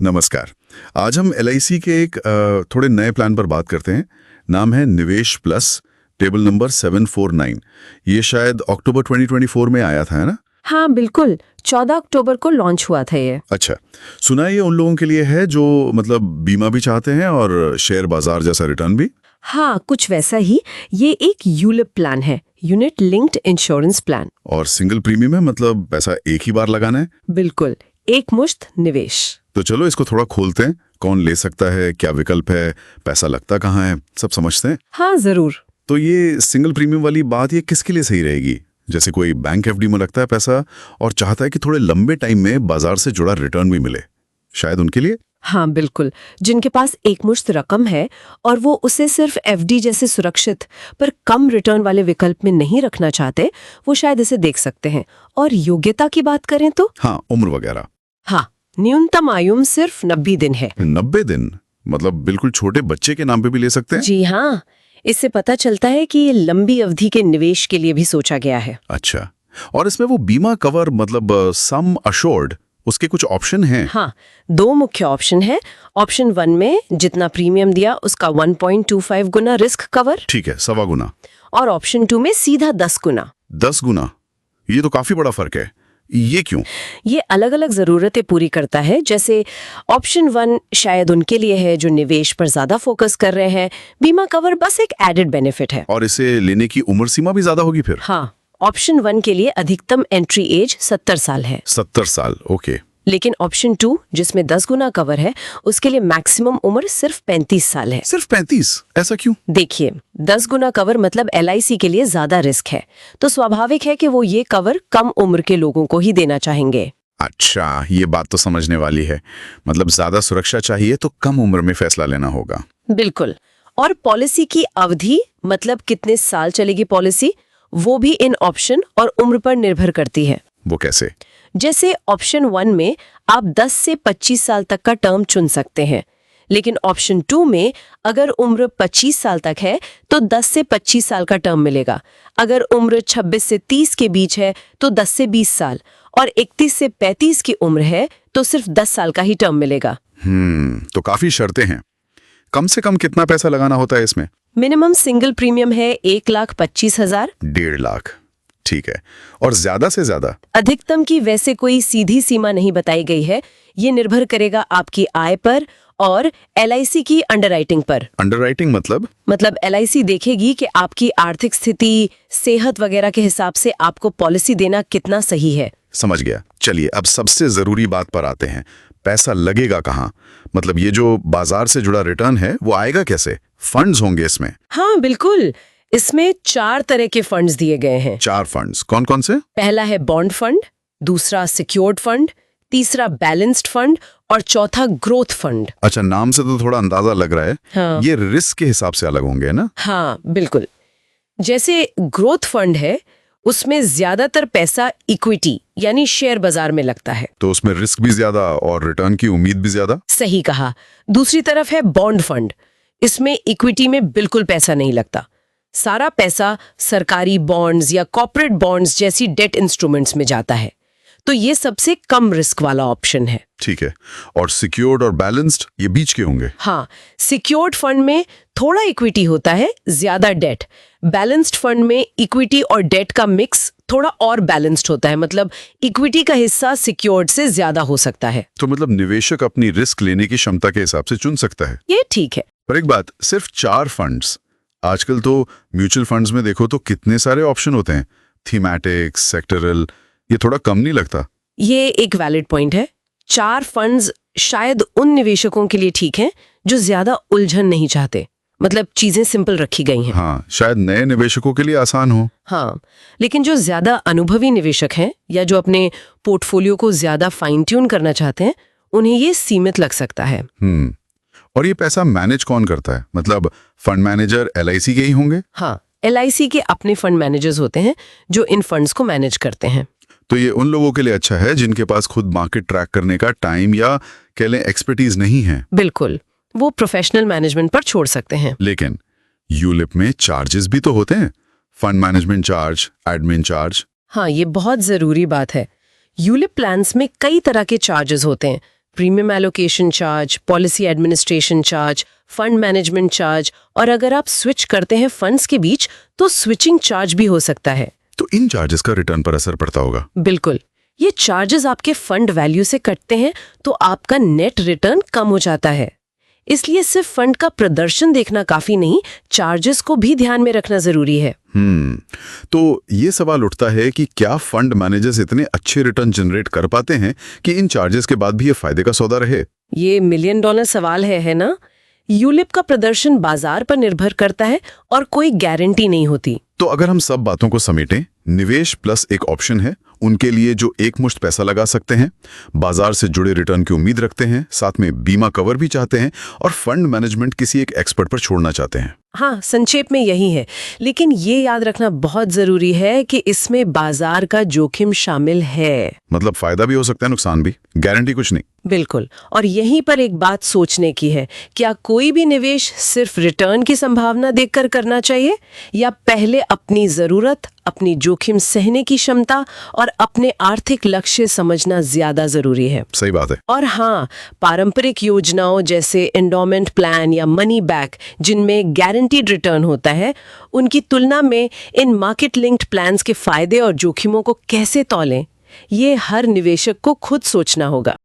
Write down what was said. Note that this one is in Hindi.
नमस्कार। आज हम एलआईसी के एक थोड़े नए प्लान पर बात करते हैं। नाम है निवेश प्लस, टेबल नंबर 749। ये शायद अक्टूबर 2024 में आया था, है ना? हाँ बिल्कुल, 14 अक्टूबर को लॉन्च हुआ था ये। अच्छा, सुना है ये उन लोगों के लिए है जो मतलब बीमा भी चाहते हैं और शेयर बाजार जैसा रिटर्न भी। हाँ, कुछ वैसा ही। ये एक यूलिप प्लान है, यूनिट लिंक्ड इंश्योरेंस प्लान। और सिंगल प्रीमियम है, मतलब पैसा एक ही बार लगाना है। बिल्कुल, एक मुश्त निवेश। तो चलो इसको थोड़ा खोलते हैं। कौन ले सकता है, क्या विकल्प है, पैसा लगता कहाँ है, सब समझते हैं। हाँ जरूर। तो ये सिंगल प्रीमियम वाली बात ये किसके लिए सही रहेगी? जैसे कोई बैंक एफडी में लगता है पैसा और चाहता है कि थोड़े लंबे टाइम में बाजार से जुड़ा रिटर्न भी मिले, शायद उनके लिए। हाँ बिल्कुल, जिनके पास एक मुश्त रकम है और वो उसे सिर्फ एफडी जैसे सुरक्षित पर कम रिटर्न वाले विकल्प में नहीं रखना चाहते, वो शायद इसे देख सकते हैं। और योग्यता की बात करें तो हाँ, उम्र वगैरह। हाँ, न्यूनतम आयु सिर्फ 90 दिन है। 90 दिन? मतलब बिल्कुल छोटे बच्चे के नाम पे भी ले सकते हैं? जी हाँ, इससे पता चलता है कि ये लंबी अवधि के निवेश के लिए भी सोचा गया है। अच्छा, और इसमें वो बीमा कवर मतलब सम अश्योर्ड, उसके कुछ ऑप्शन हैं? हाँ, 2 मुख्य ऑप्शन है। ऑप्शन 1 में जितना प्रीमियम दिया उसका 1.25 गुना रिस्क कवर। ठीक है, 1.25 गुना। और ऑप्शन 2 में सीधा 10 गुना। 10 गुना? ये तो काफी बड़ा फर्क है। ये क्यों? ये अलग अलग जरूरतें पूरी करता है। जैसे ऑप्शन 1 शायद उनके लिए है जो निवेश पर ज्यादा फोकस कर रहे हैं। बीमा कवर बस एक एडेड बेनिफिट है। और इसे लेने की उम्र सीमा भी ज्यादा होगी फिर? हाँ, ऑप्शन 1 के लिए अधिकतम एंट्री एज 70 साल है। 70 साल, ओके। लेकिन ऑप्शन 2 जिसमें 10 गुना कवर है, उसके लिए मैक्सिमम उम्र सिर्फ 35 साल है। सिर्फ 35? ऐसा क्यों? देखिए, 10 गुना कवर मतलब एलआईसी के लिए ज्यादा रिस्क है, तो स्वाभाविक है कि वो ये कवर कम उम्र के लोगों को ही देना चाहेंगे। अच्छा, ये बात तो समझने वाली है। मतलब ज्यादा सुरक्षा चाहिए तो कम उम्र में फैसला लेना होगा। बिल्कुल। और पॉलिसी की अवधि, मतलब कितने साल चलेगी पॉलिसी, वो भी इन ऑप्शन और उम्र पर निर्भर करती है। वो कैसे? जैसे ऑप्शन 1 में आप 10 से 25 साल तक का टर्म चुन सकते हैं, लेकिन ऑप्शन 2 में अगर उम्र 25 साल तक है तो 10 से 25 साल का टर्म मिलेगा। अगर उम्र 26 से 30 के बीच है तो 10 से 20 साल, और 31 से 35 की उम्र है तो सिर्फ 10 साल का ही टर्म मिलेगा। तो काफी शर्तें हैं। कम से कम कितना पैसा लगाना होता है इसमें? मिनिमम सिंगल प्रीमियम है 1,25,000। 1.5 लाख, ठीक है। और ज्यादा से ज्यादा? अधिकतम की वैसे कोई सीधी सीमा नहीं बताई गई है। ये निर्भर करेगा आपकी आय पर और एलआईसी की अंडरराइटिंग पर। अंडरराइटिंग मतलब एलआईसी देखेगी कि आपकी आर्थिक स्थिति, सेहत वगैरह के हिसाब से आपको पॉलिसी देना कितना सही है। समझ गया। चलिए अब सबसे जरूरी बात पर आते हैं। पैसा लगेगा कहाँ? मतलब ये जो बाजार से जुड़ा रिटर्न है वो आएगा कैसे? फंड्स होंगे इसमें? हाँ बिल्कुल, इसमें 4 तरह के फंड्स दिए गए हैं। 4 फंड्स? कौन कौन से? पहला है बॉन्ड फंड, दूसरा सिक्योर्ड फंड, तीसरा बैलेंस्ड फंड और चौथा ग्रोथ फंड। अच्छा, नाम से तो थोड़ा अंदाजा लग रहा है। हाँ। ये रिस्क के हिसाब से अलग होंगे ना? हाँ बिल्कुल। जैसे ग्रोथ फंड है, उसमें ज्यादातर पैसा इक्विटी यानी शेयर बाजार में लगता है, तो उसमें रिस्क भी ज्यादा और रिटर्न की उम्मीद भी ज्यादा। सही कहा। दूसरी तरफ है बॉन्ड फंड, इसमें इक्विटी में बिल्कुल पैसा नहीं लगता। सारा पैसा सरकारी बॉन्ड्स या कॉर्पोरेट बॉन्ड्स जैसी डेट इंस्ट्रूमेंट्स में जाता है, तो ये सबसे कम रिस्क वाला ऑप्शन है। ठीक है। और सिक्योर्ड और बैलेंस्ड ये बीच के होंगे? हाँ, सिक्योर्ड फंड में थोड़ा इक्विटी होता है, ज्यादा डेट। बैलेंस्ड फंड में इक्विटी और डेट का मिक्स थोड़ा और बैलेंस्ड होता है, मतलब इक्विटी का हिस्सा सिक्योर्ड से ज्यादा हो सकता है। तो मतलब निवेशक अपनी रिस्क लेने की क्षमता के हिसाब से चुन सकता है। ये ठीक है। पर एक बात, सिर्फ 4 फंड्स? आजकल तो म्यूचुअल फंड्स में देखो तो कितने सारे ऑप्शन होते हैं, थीमैटिक, सेक्टरल, ये थोड़ा कम नहीं लगता? ये एक वैलिड पॉइंट है। 4 फंड्स शायद उन निवेशकों के लिए ठीक हैं जो ज्यादा उलझन नहीं चाहते, मतलब चीजें सिंपल रखी गई हैं। हाँ, शायद नए निवेशकों के लिए आसान हो। हाँ, लेकिन जो ज्यादा अनुभवी निवेशक हैं या जो अपने पोर्टफोलियो को ज्यादा फाइन ट्यून करना चाहते हैं, उन्हें ये सीमित लग सकता है। और ये पैसा मैनेज कौन करता है? मतलब फंड मैनेजर एलआईसी के ही होंगे? हाँ, एलआईसी के अपने फंड मैनेजर्स होते हैं जो इन फंड्स को मैनेज करते हैं। तो ये उन लोगों के लिए अच्छा है जिनके पास खुद मार्केट ट्रैक करने का टाइम या कह लें एक्सपर्टीज नहीं है। बिल्कुल, वो प्रोफेशनल मैनेजमेंट पर छोड़ सकते हैं। लेकिन यूलिप में चार्जेस भी तो होते हैं, fund management charge, admin charge. हाँ, ये बहुत जरूरी बात है। यूलिप प्लान्स में कई तरह के चार्जेस होते हैं, premium allocation charge, policy administration charge, fund management charge, और अगर आप स्विच करते हैं फंड्स के बीच तो स्विचिंग चार्ज भी हो सकता है। तो इन चार्जेस का रिटर्न पर असर पड़ता होगा? बिल्कुल, ये चार्जेस आपके फंड वैल्यू से कटते हैं तो आपका नेट रिटर्न कम हो जाता है। इसलिए सिर्फ फंड का प्रदर्शन देखना काफी नहीं, चार्जेस को भी ध्यान में रखना जरूरी है। तो ये सवाल उठता है कि क्या फंड मैनेजर्स इतने अच्छे रिटर्न जनरेट कर पाते हैं कि इन चार्जेस के बाद भी ये फायदे का सौदा रहे? ये $1 मिलियन सवाल है ना? यूलिप का प्रदर्शन बाजार पर निर्भर करता है और कोई गारंटी नहीं होती। तो अगर हम सब बातों को समेटें, निवेश प्लस एक ऑप्शन है उनके लिए जो एकमुश्त पैसा लगा सकते हैं, बाजार से जुड़े रिटर्न की उम्मीद रखते हैं, साथ में बीमा कवर भी चाहते हैं और फंड मैनेजमेंट किसी एक एक्सपर्ट पर छोड़ना चाहते हैं। हाँ, संक्षेप में यही है। लेकिन ये याद रखना बहुत जरूरी है कि इसमें बाजार का जोखिम शामिल है। मतलब फायदा भी हो सकता है, नुकसान भी, गारंटी कुछ नहीं। बिल्कुल, और यहीं पर एक बात सोचने की है, क्या कोई भी निवेश सिर्फ रिटर्न की संभावना देखकर करना चाहिए या पहले अपनी जरूरत, अपनी जोखिम सहने की क्षमता और अपने आर्थिक लक्ष्य समझना ज्यादा जरूरी है। सही बात है। और हाँ, पारंपरिक योजनाओं जैसे एंडोमेंट प्लान या मनी बैक जिनमें गारंटीड रिटर्न होता है, उनकी तुलना में इन मार्केट लिंक्ड प्लान्स के फायदे और जोखिमों को कैसे तौलें, ये हर निवेशक को खुद सोचना होगा।